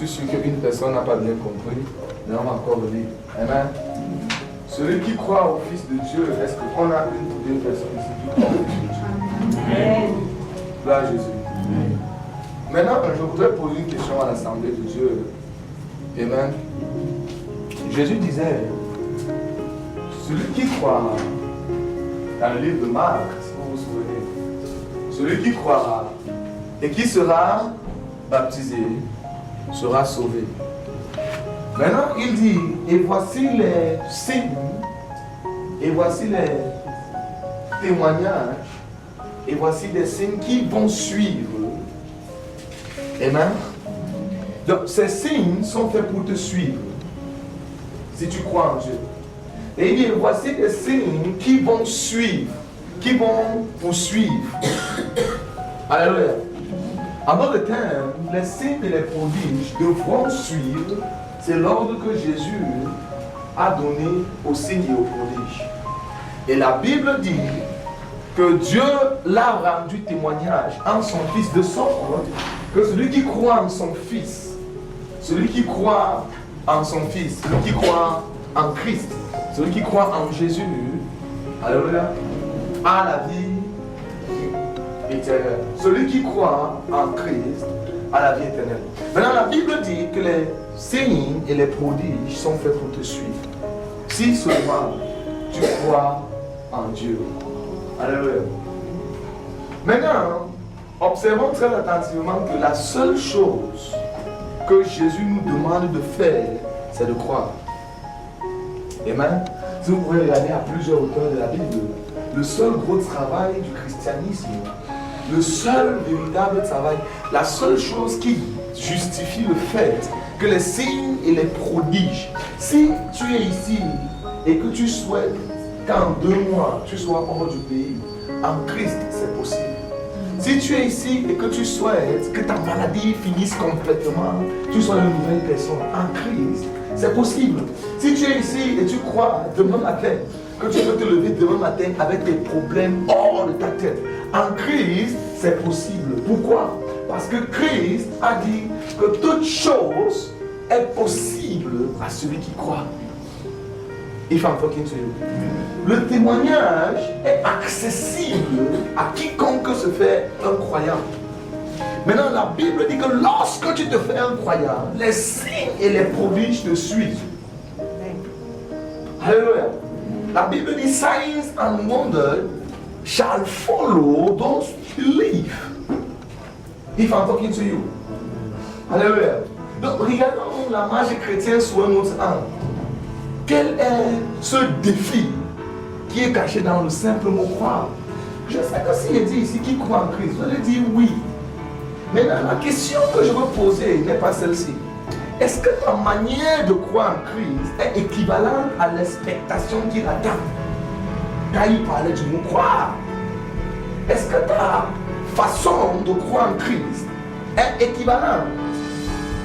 suis sûr qu'une personne n'a pas bien compris, mais on va encore le lire. Amen. Celui qui croit au Fils de Dieu, est-ce qu'on a une ou deux personnes ici qui croient au Fils de Dieu? Amen. Gloire à Jésus. Amen. Maintenant, je voudrais poser une question à l'Assemblée de Dieu. Amen. Jésus disait, celui qui croit, dans le livre de Marc, si vous vous souvenez, celui qui croira et qui sera baptisé sera sauvé. Maintenant, il dit, et voici les signes, et voici les témoignages, et voici des signes qui vont suivre. Amen. Donc, ces signes sont faits pour te suivre, si tu crois en Dieu. Et il dit, voici des signes qui vont suivre, qui vont poursuivre. Alléluia. En d'autres termes, les signes et les prodiges devront suivre. C'est l'ordre que Jésus a donné aux signes et aux prodiges. Et la Bible dit que Dieu l'a rendu témoignage en son Fils, de sorte que celui qui croit en son Fils, celui qui croit en son Fils, celui qui croit en Christ, celui qui croit en Jésus, alléluia, a la vie éternelle. Celui qui croit en Christ a la vie éternelle. Maintenant, la Bible dit que les signes et les prodiges sont faits pour te suivre. Si seulement tu crois en Dieu. Alléluia. Maintenant, observons très attentivement que la seule chose que Jésus nous demande de faire, c'est de croire. Amen. Si vous pouvez regarder à plusieurs auteurs de la Bible, le seul gros travail du christianisme, le seul véritable travail, la seule chose qui justifie le fait que les signes et les prodiges, si tu es ici et que tu souhaites qu'en 2 mois tu sois hors du pays, en Christ c'est possible. Si tu es ici et que tu souhaites que ta maladie finisse complètement, tu sois une nouvelle personne en Christ, c'est possible. Si tu es ici et tu crois demain matin que tu peux te lever demain matin avec des problèmes hors de ta tête, en Christ, c'est possible. Pourquoi? Parce que Christ a dit que toute chose est possible à celui qui croit. If I'm talking to you. Le témoignage est accessible à quiconque se fait un croyant. Maintenant, la Bible dit que lorsque tu te fais un croyant, les signes et les prodiges te suivent. Alléluia. La Bible dit signs and wonders shall follow those who believe. If I'm talking to you. Alléluia. Donc, regardons la marche chrétienne sous un autre angle. Quel est ce défi qui est caché dans le simple mot croire? Je sais que s'il est dit ici qui croit en Christ, je vais dire oui. Maintenant, la question que je veux poser n'est pas celle-ci. Est-ce que ta manière de croire en Christ est équivalente à l'expectation qu'il attend? Quand il parlait du mot croire, est-ce que ta façon de croire en Christ est équivalente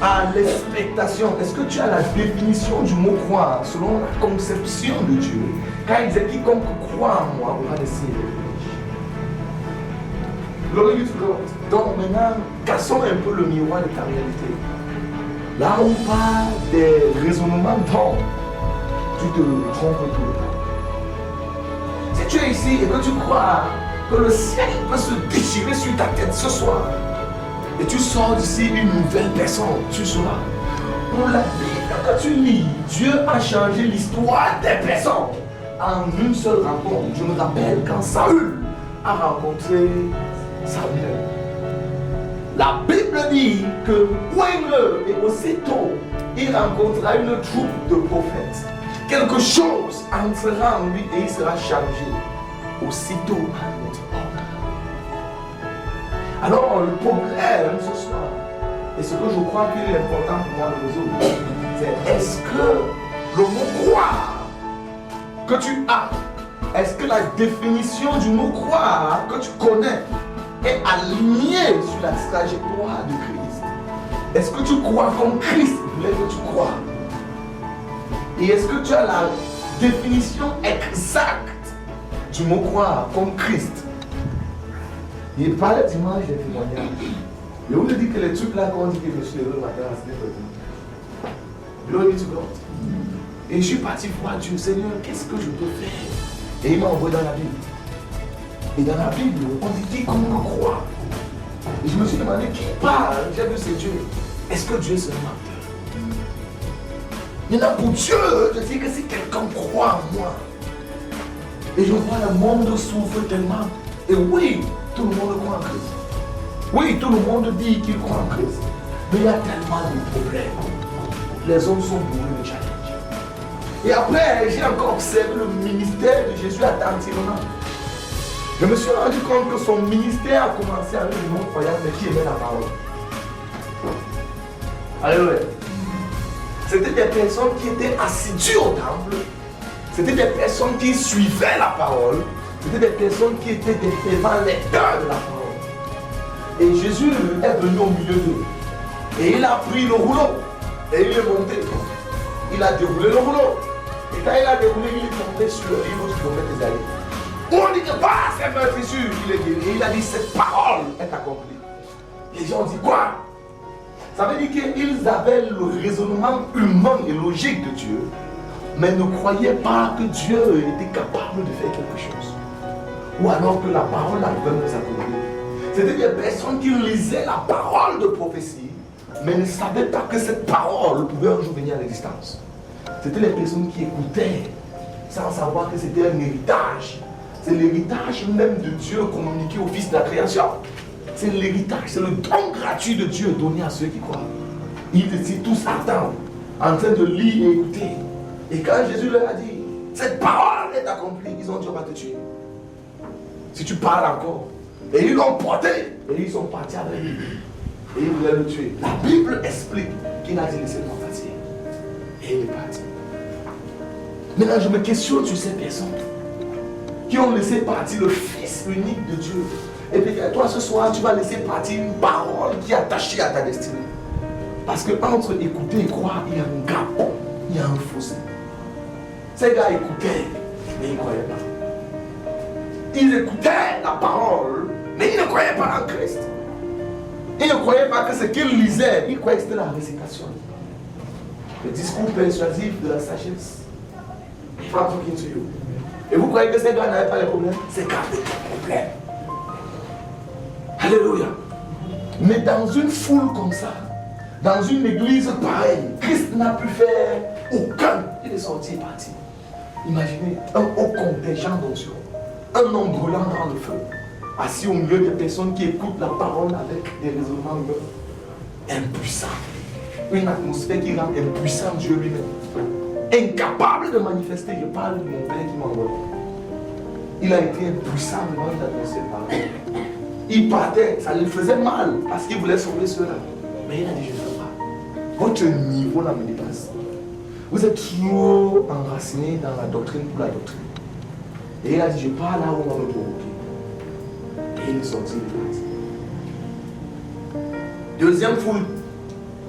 à l'expectation? Est-ce que tu as la définition du mot croire selon la conception de Dieu? Quand il disait quiconque croit en moi aura des signes. Glory to God. Donc maintenant, cassons un peu le miroir de ta réalité. Là où on parle des raisonnements d'homme, tu te trompes tout le temps. Si tu es ici et que tu crois que le ciel peut se déchirer sur ta tête ce soir, et tu sors d'ici une nouvelle personne, tu sauras. Pour la Bible que tu lis, Dieu a changé l'histoire des personnes en une seule rencontre. Je me rappelle quand Saül a rencontré Samuel. La Bible dit que point-le et aussitôt, il rencontrera une troupe de prophètes. Quelque chose entrera en lui et il sera chargé aussitôt à notre ordre. Alors le problème ce soir, et ce que je crois qu'il est important pour moi de résoudre, c'est est-ce que le mot croire que tu as, est-ce que la définition du mot croire que tu connais est alignée sur la trajectoire de Christ? Est-ce que tu crois comme Christ voulait que tu crois? Et est-ce que tu as la définition exacte du mot croire comme Christ? Il parlait dimanche des témoignages. Et on lui dit que les trucs là, quand on dit que je suis heureux le matin, ce n'est pas tout. Glory to God. Et je suis parti voir Dieu, Seigneur, qu'est-ce que je peux faire? Et il m'a envoyé dans la Bible. Et dans la Bible, on dit quiconque croit. Et je me suis demandé qui parle. J'ai vu c'est Dieu. Est-ce que Dieu est un menteur? Maintenant pour Dieu, je dis que si quelqu'un croit en moi, et je vois le monde souffre tellement, et oui, tout le monde croit en Christ. Oui, tout le monde dit qu'il croit en Christ. Mais il y a tellement de problèmes. Les hommes sont bourrés de challenge. Et après, j'ai encore observé le ministère de Jésus attentivement. Je me suis rendu compte que son ministère a commencé avec les non-croyants, mais qui aimaient la parole. Alléluia. C'était des personnes qui étaient assidues au temple. C'était des personnes qui suivaient la parole. C'était des personnes qui étaient des fervents lecteurs de la parole. Et Jésus est venu au milieu d'eux. Et il a pris le rouleau. Et il est monté. Il a déroulé le rouleau. Et quand il a déroulé, il est tombé sur le livre du prophète Isaïe. On dit que bah, c'est un c'est sûr, il est guéri. Et il a dit cette parole est accomplie. Les gens ont dit quoi? Ça veut dire qu'ils avaient le raisonnement humain et logique de Dieu, mais ne croyaient pas que Dieu était capable de faire quelque chose. Ou alors que la parole avait de s'accomplir. C'était des personnes qui lisaient la parole de prophétie, mais ne savaient pas que cette parole pouvait un jour venir à l'existence. C'était les personnes qui écoutaient sans savoir que c'était un héritage. C'est l'héritage même de Dieu communiqué au Fils de la création. C'est l'héritage, c'est le don gratuit de Dieu donné à ceux qui croient. Ils étaient tous attendus, en train de lire et écouter. Et quand Jésus leur a dit, cette parole est accomplie, ils ont dit, on va te tuer. Si tu parles encore. Et ils l'ont porté. Et ils sont partis avec lui. Et ils voulaient le tuer. La Bible explique qu'il a dit, laissez-moi partir. Et il est parti. Maintenant, je me questionne sur ces personnes qui ont laissé partir le Fils unique de Dieu. Et puis toi ce soir, tu vas laisser partir une parole qui est attachée à ta destinée. Parce que entre écouter et croire, il y a un gap, il y a un fossé. Ces gars écoutaient, mais ils ne croyaient pas. Ils écoutaient la parole, mais ils ne croyaient pas en Christ. Ils ne croyaient pas que ce qu'ils lisaient, ils croyaient que c'était la récitation. Le discours persuasif de la sagesse. I'm talking to you. Et vous croyez que ces gars n'avaient pas les problèmes? Ces gars avaient des problèmes. Alléluia. Mais dans une foule comme ça, dans une église pareille, Christ n'a pu faire aucun. Il est sorti et parti. Imaginez un haut contingent d'onction, un homme brûlant dans le feu, assis au milieu des personnes qui écoutent la parole avec des raisonnements humains. Impuissant. Une atmosphère qui rend impuissant Dieu lui-même. Incapable de manifester. Je parle de mon Père qui m'a envoyé. Il a été impuissant devant une atmosphère pareille. Il partait, ça lui faisait mal parce qu'il voulait sauver ceux-là. Mais il a dit, je ne peux pas. Votre niveau là me dépasse. Vous êtes trop enraciné dans la doctrine pour la doctrine. Et il a dit, je pars là où on va me provoquer. Et il est sorti, il est parti. Deuxième foule,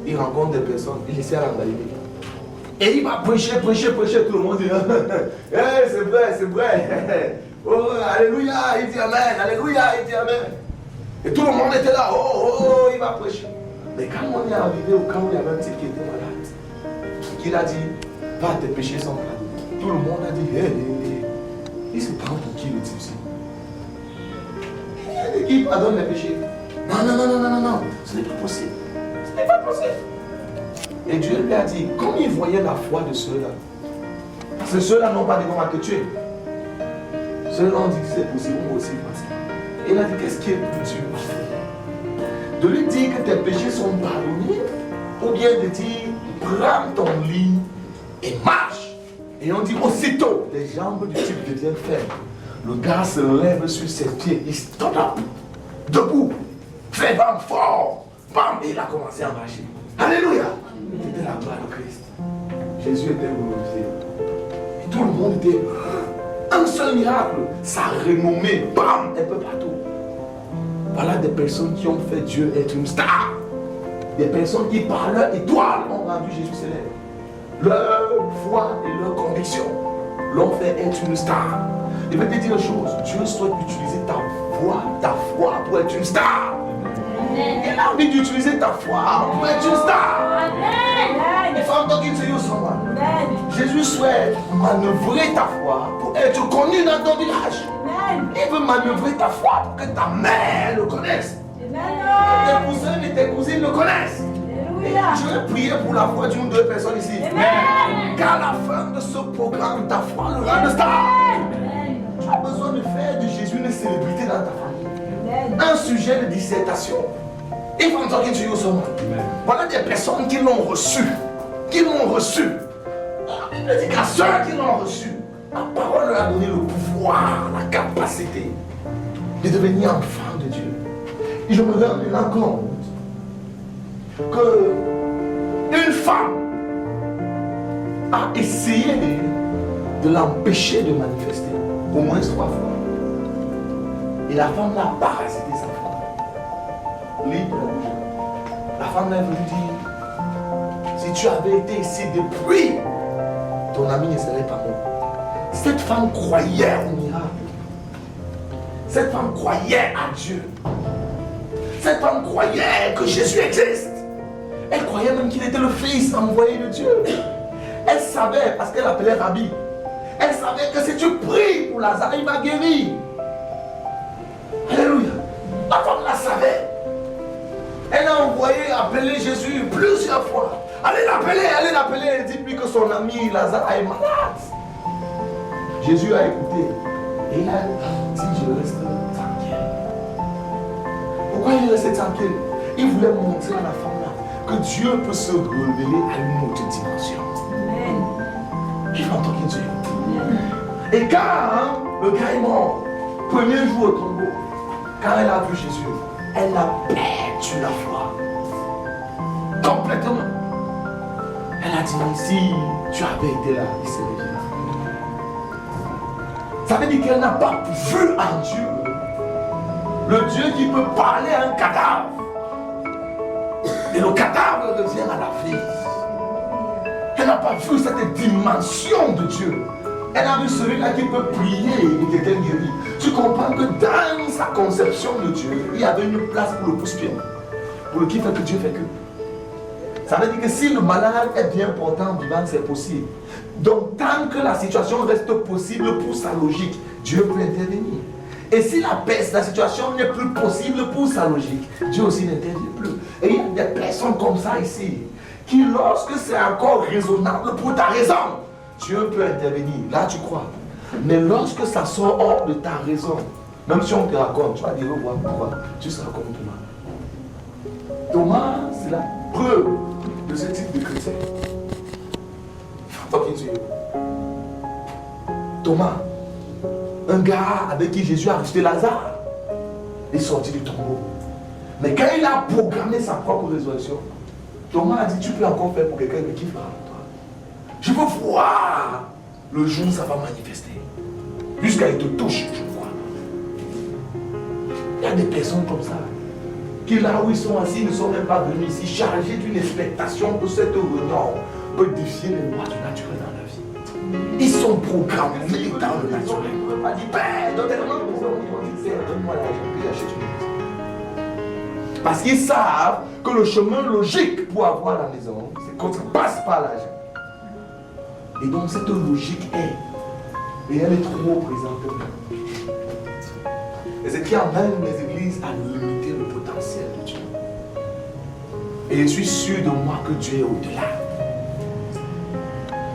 il rencontre des personnes, il essaie à l'envahir. Et il va prêcher, tout le monde dit, hey, c'est vrai, c'est vrai. Oh, alléluia, il dit amen, alléluia, il dit amen. Et tout le monde était là, oh, il va prêcher. Mais quand on est arrivé au camp où il y avait un type qui était malade, qu'il a dit, va, tes péchés sont pardonnés. Tout le monde a dit, hey. Il se prend pour qui le type? Il dit, qui pardonne les péchés? Non, ce n'est pas possible. Ce n'est pas possible. Et Dieu lui a dit, comme il voyait la foi de ceux-là, parce que ceux-là n'ont pas de comment te tuer. Ceux-là ont dit que c'est possible, moi aussi possible. Et il a dit, qu'est-ce qui est plus dur à faire? De lui dire que tes péchés sont pardonnés, ou bien de dire, prends ton lit et marche. Et on dit, aussitôt, les jambes du type deviennent fermes. Le gars se lève sur ses pieds, il stand up, debout, fervent, fort, bam, et il a commencé à marcher. Alléluia! C'était la gloire de Christ. Jésus était glorifié. Et tout le monde était... Un seul miracle, sa renommée, bam, un peu partout. Voilà des personnes qui ont fait Dieu être une star. Des personnes qui, par leur étoile, ont rendu Jésus célèbre. Leur foi et leur conviction l'ont fait être une star. Je vais te dire une chose, Dieu souhaite utiliser ta voix, ta foi pour être une star. Il a envie d'utiliser ta foi pour être une star. If I'm talking to you, someone. Jésus souhaite manœuvrer ta foi pour être connu dans ton village. Il veut manœuvrer ta foi pour que ta mère le connaisse. Tes cousins et tes cousines le connaissent. Et je vais prier pour la foi d'une ou deux personnes ici. Qu'à la fin de ce programme, ta foi le rende star. Tu as besoin de faire de Jésus une célébrité dans ta famille. Un sujet de dissertation. If I'm talking to you, someone. Voilà des personnes qui l'ont reçu. Qui l'ont reçu. La Bible dit qu'à ceux qui l'ont reçu, la parole leur a donné le pouvoir, la capacité de devenir enfant de Dieu. Et je me rends maintenant compte que une femme a essayé de l'empêcher de manifester au moins 3 fois. Et la femme l'a parasité sa foi. La femme l'a voulu dire, si tu avais été ici depuis, ton ami ne serait pas mort. Cette femme croyait au miracle. Cette femme croyait à Dieu. Cette femme croyait que Jésus existe. Elle croyait même qu'il était le fils envoyé de Dieu. Elle savait, parce qu'elle appelait Rabbi, elle savait que si tu pries pour Lazare, il va guérir. Alléluia. La femme la savait. Elle a envoyé appeler Jésus plusieurs fois. Allez l'appeler, dites-lui que son ami Lazare est malade. Jésus a écouté et il a dit, je reste tranquille. Pourquoi il restait tranquille? Il voulait montrer à la femme là que Dieu peut se révéler à une autre dimension. Il va entendre Dieu. Et quand le gars est mort, premier jour au tombeau, quand elle a vu Jésus, elle a perdu la foi. Complètement. Elle a dit, si tu avais été là, il serait là. Ça veut dire qu'elle n'a pas vu en Dieu le Dieu qui peut parler à un cadavre. Et le cadavre revient à la vie. Elle n'a pas vu cette dimension de Dieu. Elle a vu celui-là qui peut prier et qui était guéri. Tu comprends que dans sa conception de Dieu, il y avait une place pour le pouce-pied. Pour le qui fait que Dieu fait que. Ça veut dire que si le malade est bien portant, vivant, c'est possible. Donc tant que la situation reste possible pour sa logique, Dieu peut intervenir. Et si la situation n'est plus possible pour sa logique, Dieu aussi n'intervient plus. Et il y a des personnes comme ça ici, qui lorsque c'est encore raisonnable pour ta raison, Dieu peut intervenir. Là tu crois. Mais lorsque ça sort hors de ta raison, même si on te raconte, tu vas dire, revoir pourquoi. Tu seras comme Thomas. Thomas, c'est la preuve de ce type de chrétien. Thomas, un gars avec qui Jésus a ressuscité Lazare, est sorti du tombeau. Mais quand il a programmé sa propre résurrection, Thomas a dit, tu peux encore faire pour quelqu'un qui fera pour toi. Je veux voir le jour où ça va manifester. Jusqu'à ce qu'il te touche, je vois. Il y a des personnes comme ça, qui là où ils sont assis ne sont même pas venus ici, chargés d'une expectation que cette réunion peut défier les lois du naturel dans la vie. Ils sont programmés dans le naturel. On va dire, Père, donne-moi l'argent, puis achète une maison. Parce qu'ils savent que le chemin logique pour avoir la maison, c'est qu'on ne passe pas l'argent. Et donc cette logique est, et elle est trop présente. Et c'est ce qui amène les églises à limiter le potentiel de Dieu. Et je suis sûr de moi que Dieu est au-delà.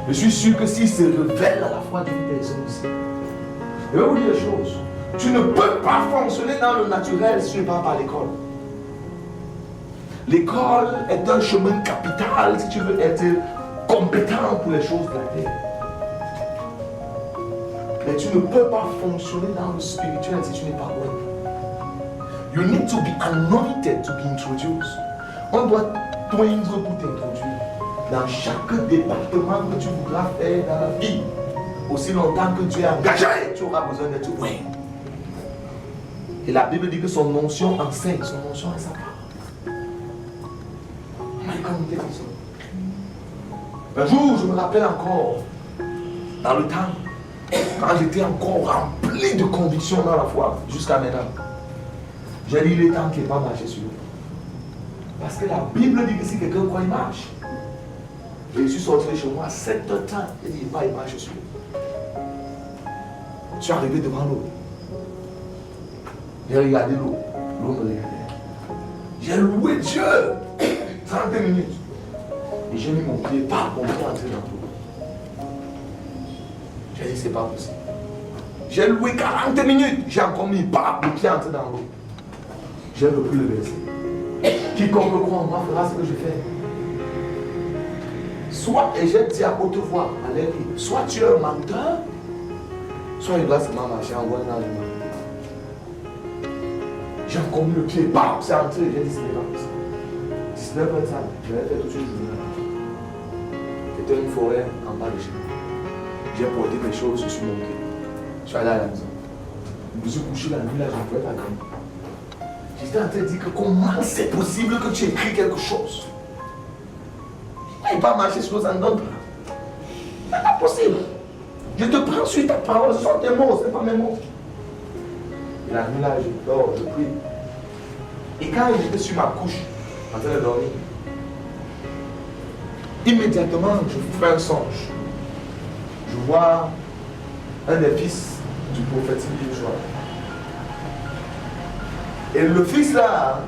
Je suis sûr que s'il se révèle à la foi d'une personne ici, je vais vous dire des choses. Tu ne peux pas fonctionner dans le naturel si tu ne pars pas à l'école. L'école est un chemin capital si tu veux être compétent pour les choses de la terre. Mais tu ne peux pas fonctionner dans le spirituel si tu n'es pas loin. You need to be anointed to be introduced. On doit t'oindre pour t'introduire. Dans chaque département que tu voudras faire dans la vie, aussi longtemps que tu es engagé, tu auras besoin d'être oint. Et la Bible dit que son onction enseigne, son onction est sa parole. On m'a écouté comme ça. Un jour, je me rappelle encore, dans le temps, quand j'étais encore rempli de conviction dans la foi, jusqu'à maintenant, j'ai dit, il est temps qu'il n'y ait pas marché sur nous. Parce que la Bible dit que si quelqu'un croit, il marche. Et je suis sorti de chez moi à 7h30. Il dit, il marche sur l'eau. Je suis arrivé devant l'eau. J'ai regardé l'eau. L'eau me regardait. J'ai loué Dieu. 30 minutes. Et j'ai mis mon pied, mon pied entré dans l'eau. J'ai dit, c'est pas possible. J'ai loué 40 minutes. J'ai encore mis, mon pied entré dans l'eau. J'ai repris le verset. Quiconque croit en moi fera ce que je fais. Soit, et j'ai dit à haute voix, à l'air, soit tu es un menteur, soit il doit seulement marcher en voie d'argent. J'ai encore mis le pied, c'est entré, j'ai dit ce n'est pas possible. 19h, je l'ai fait toute une journée. C'était une forêt en bas de chez moi. J'ai porté mes choses, je suis monté. Je suis allé à la maison. Je me suis couché la nuit là, je ne pouvais pas dormir. J'étais en train de dire que comment c'est possible que tu écris quelque chose. Il ne pas marcher sur ça ne donne pas. C'est pas possible. Je te prends sur ta parole, ce sont tes mots, ce n'est pas mes mots. Et la nuit là, je dors, je prie. Et quand j'étais sur ma couche, en train de dormir, immédiatement, je fais un songe. Je vois un des fils du prophète Joshua. Et le fils là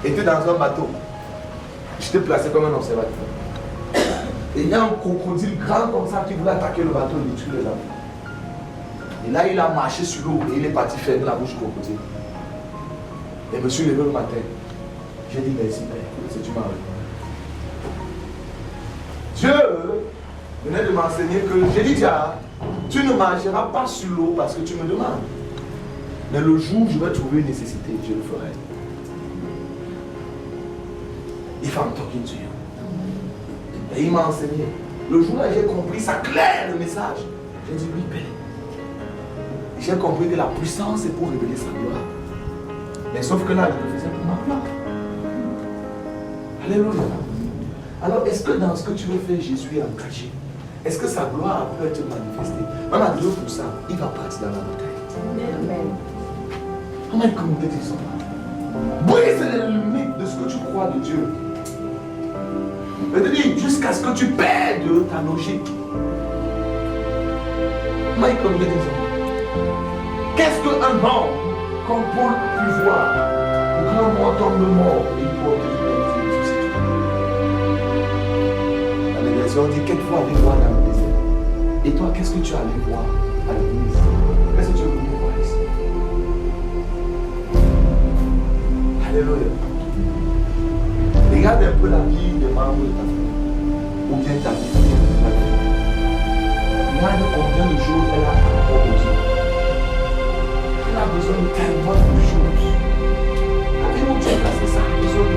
était dans un bateau. J'étais placé comme un observateur. Et il y a un crocodile grand comme ça qui voulait attaquer le bateau et détruire les hommes. Et là, il a marché sur l'eau et il est parti fermer la bouche du crocodile. Et je me suis levé le matin. J'ai dit merci Père, c'est tu m'as répondu. Dieu venait de m'enseigner que j'ai dit déjà, tu ne marcheras pas sur l'eau parce que tu me demandes. Mais le jour où je vais trouver une nécessité, je le ferai. If I'm talking to you. Et il m'a enseigné. Le jour là, j'ai compris, ça claire le message. J'ai dit oui, Père. J'ai compris que la puissance est pour révéler sa gloire. Mais sauf que là, je le faisais pour ma gloire. Alléluia. Alors, est-ce que dans ce que tu veux faire, Jésus est engagé? Est-ce que sa gloire peut être manifestée? Même à Dieu pour ça, il va partir dans la bataille. Amen. Comment il communique tes enfants? Brise les limites de ce que tu crois de Dieu. C'est-à-dire jusqu'à ce que tu perdes ta logique. Comment il communique tes enfants? Qu'est-ce qu'un homme comme Paul pu voir pour qu'un mort tombe de mort et il porte du bénéfice? Dans les versions, on dit quelquefois aller voir dans le désert. Et toi, qu'est-ce que tu es allé voir à l'église? Qu'est-ce que tu es venu voir ici? Alléluia. Regarde un peu la vie des membres de ta famille. Ou bien ta vie de ta famille. Regarde combien de choses elle a encore besoin. Elle a besoin de tellement de choses. La vie où tu as placé ça, a besoin de